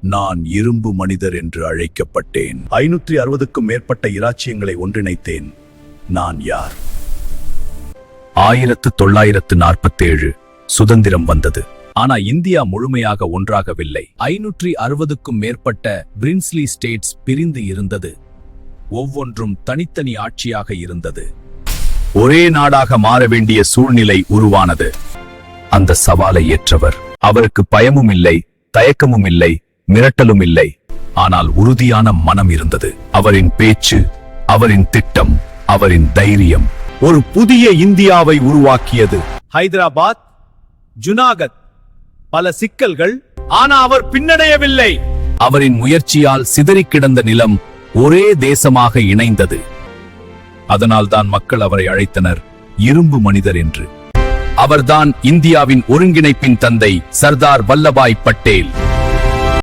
நான் இரும்பு மனிதர் என்று அழைக்கப்பட்டேன். 560க்கும் மேற்பட்ட இராச்சியங்களை ஒன்றிணைத்தேன். நான் யார்? 1947 சுதந்திரம் வந்தது. ஆனா இந்தியா முழுமையாக ஒன்றாகவில்லை. 560க்கும் மேற்பட்ட பிரின்ஸ்லி ஸ்டேட்ஸ் பிரிந்து இருந்தது. ஒவ்வொன்றும் தனித்தனி ஆட்சியாக இருந்தது. ஒரே நாடாக மாற வேண்டிய சூழ்நிலை உருவானது. அந்த சவாலை ஏற்றவர். அவருக்கு பயமும் இல்லை, தயக்கமும் இல்லை, மிரட்டலும் இல்லை. ஆனால் உறுதியான மனம் இருந்தது. அவரின் பேச்சு, அவரின் திட்டம், அவரின் தைரியம் ஒரு புதிய இந்தியாவை உருவாக்கியது. ஹைதராபாத், ஜுனாகத், பல சிக்கல்கள். ஆனா அவர் பின்னடையவில்லை. அவரின் முயற்சியால் சிதறிக் கிடந்த நிலம் ஒரே தேசமாக இணைந்தது. அதனால்தான் மக்கள் அவரை அழைத்தனர் இரும்பு மனிதர் என்று. அவர்தான் இந்தியாவின் ஒருங்கிணைப்பின் தந்தை, சர்தார் வல்லபாய் பட்டேல்.